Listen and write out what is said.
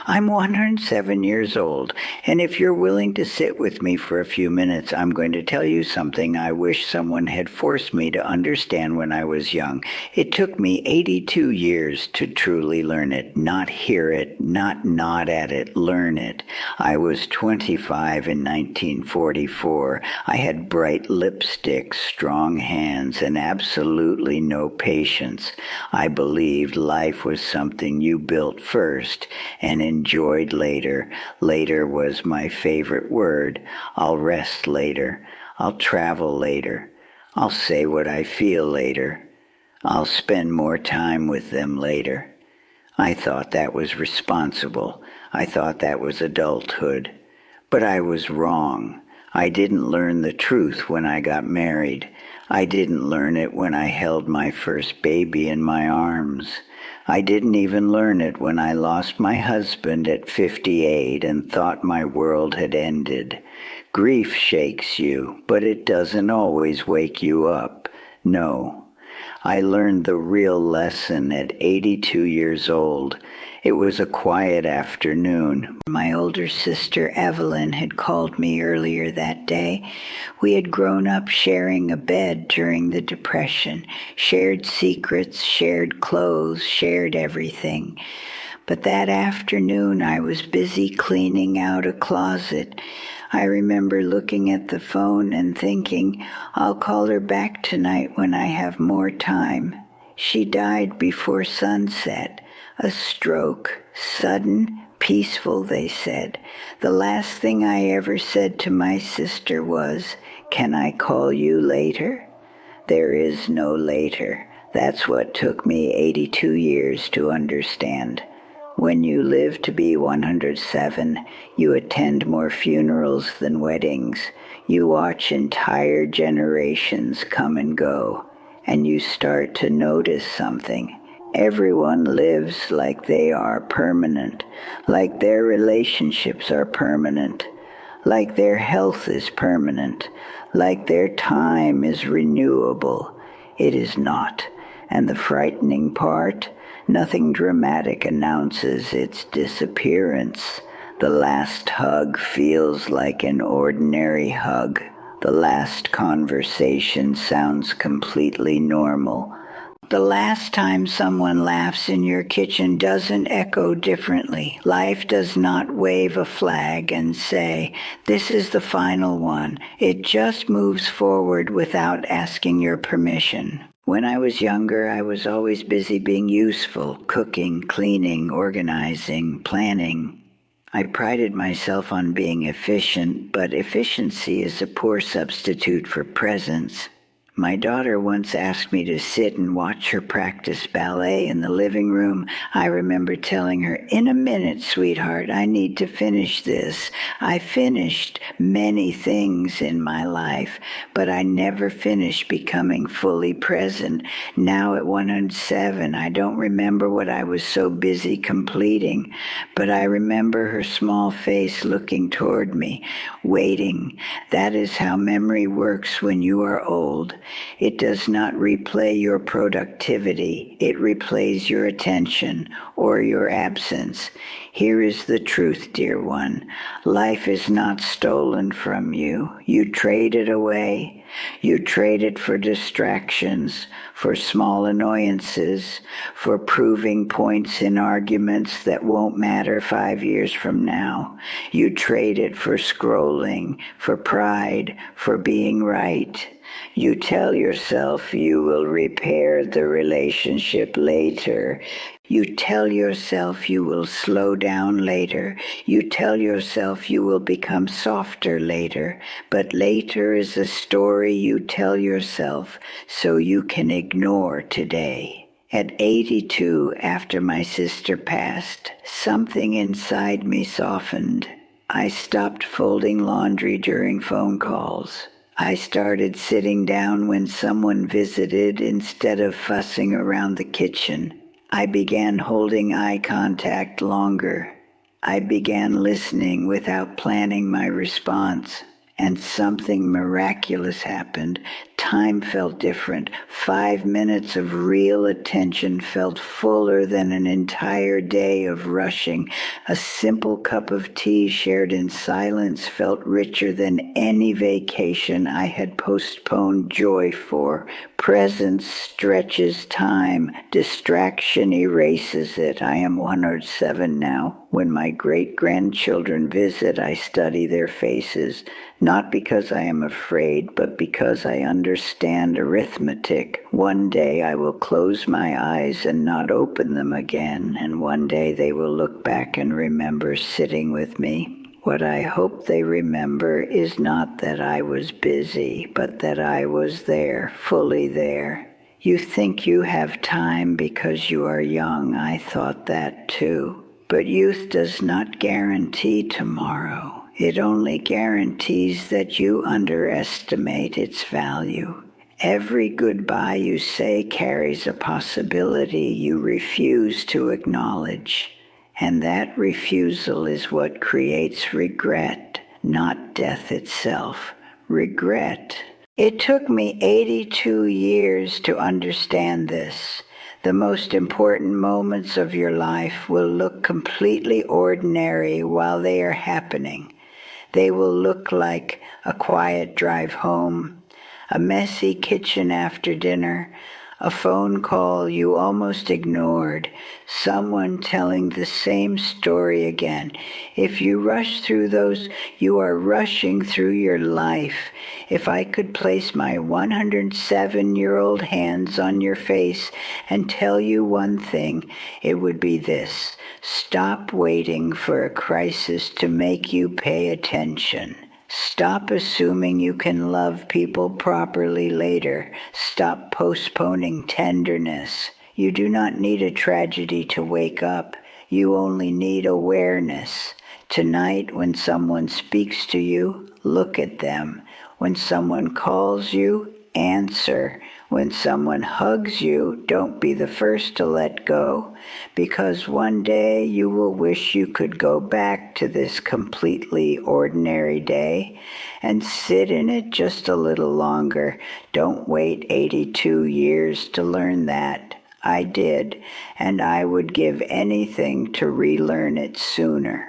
I'm 107 years old, and if you're willing to sit with me for a few minutes, I'm going to tell you something I wish someone had forced me to understand when I was young. It took me 82 years to truly learn it, not hear it, not nod at it, learn it. I was 25 in 1944. I had bright lipstick, strong hands, and absolutely no patience. I believed life was something you built first and enjoyed later. Later was my favorite word. I'll rest later. I'll travel later. I'll say what I feel later. I'll spend more time with them later. I thought that was responsible. I thought that was adulthood. But I was wrong. I didn't learn the truth when I got married. I didn't learn it when I held my first baby in my arms. I didn't even learn it when I lost my husband at 58 and thought my world had ended. Grief shakes you, but it doesn't always wake you up. No. I learned the real lesson at 82 years old. It was a quiet afternoon. My older sister Evelyn had called me earlier that day. We had grown up sharing a bed during the Depression, shared secrets, shared clothes, shared everything. But that afternoon I was busy cleaning out a closet. I remember looking at the phone and thinking, I'll call her back tonight when I have more time. She died before sunset. A stroke, sudden, peaceful, they said. The last thing I ever said to my sister was, "Can I call you later?" There is no later. That's what took me 82 years to understand. When you live to be 107, you attend more funerals than weddings. You watch entire generations come and go, and you start to notice something. Everyone lives like they are permanent, like their relationships are permanent, like their health is permanent, like their time is renewable. It is not. And the frightening part, nothing dramatic announces its disappearance. The last hug feels like an ordinary hug. The last conversation sounds completely normal. The last time someone laughs in your kitchen doesn't echo differently. Life does not wave a flag and say, "This is the final one." It just moves forward without asking your permission. When I was younger, I was always busy being useful, cooking, cleaning, organizing, planning. I prided myself on being efficient, but efficiency is a poor substitute for presence. My daughter once asked me to sit and watch her practice ballet in the living room. I remember telling her, "In a minute, sweetheart, I need to finish this." I finished many things in my life, but I never finished becoming fully present. Now at 107, I don't remember what I was so busy completing, but I remember her small face looking toward me, waiting. That is how memory works when you are old. It does not replay your productivity. It replays your attention or your absence. Here is the truth, dear one. Life is not stolen from you. You trade it away. You trade it for distractions, for small annoyances, for proving points in arguments that won't matter 5 years from now. You trade it for scrolling, for pride, for being right. You tell yourself you will repair the relationship later. You tell yourself you will slow down later. You tell yourself you will become softer later. But later is a story you tell yourself so you can ignore today. At 82, after my sister passed, something inside me softened. I stopped folding laundry during phone calls. I started sitting down when someone visited instead of fussing around the kitchen. I began holding eye contact longer. I began listening without planning my response. And something miraculous happened. Time felt different. 5 minutes of real attention felt fuller than an entire day of rushing. A simple cup of tea shared in silence felt richer than any vacation I had postponed joy for. Presence stretches time. Distraction erases it. I am 107 now. When my great-grandchildren visit, I study their faces, not because I am afraid, but because I understand arithmetic. One day I will close my eyes and not open them again, and one day they will look back and remember sitting with me. What I hope they remember is not that I was busy, but that I was there, fully there. You think you have time because you are young. I thought that too. But youth does not guarantee tomorrow. It only guarantees that you underestimate its value. Every goodbye you say carries a possibility you refuse to acknowledge. And that refusal is what creates regret, not death itself. Regret. It took me 82 years to understand this. The most important moments of your life will look completely ordinary while they are happening. They will look like a quiet drive home, a messy kitchen after dinner, a phone call you almost ignored, someone telling the same story again. If you rush through those, you are rushing through your life. If I could place my 107-year-old hands on your face and tell you one thing, it would be this: stop waiting for a crisis to make you pay attention. Stop assuming you can love people properly later. Stop postponing tenderness. You do not need a tragedy to wake up. You only need awareness. Tonight, when someone speaks to you, look at them. When someone calls you, answer. When someone hugs you, don't be the first to let go, because one day you will wish you could go back to this completely ordinary day and sit in it just a little longer. Don't wait 82 years to learn that. I did, and I would give anything to relearn it sooner.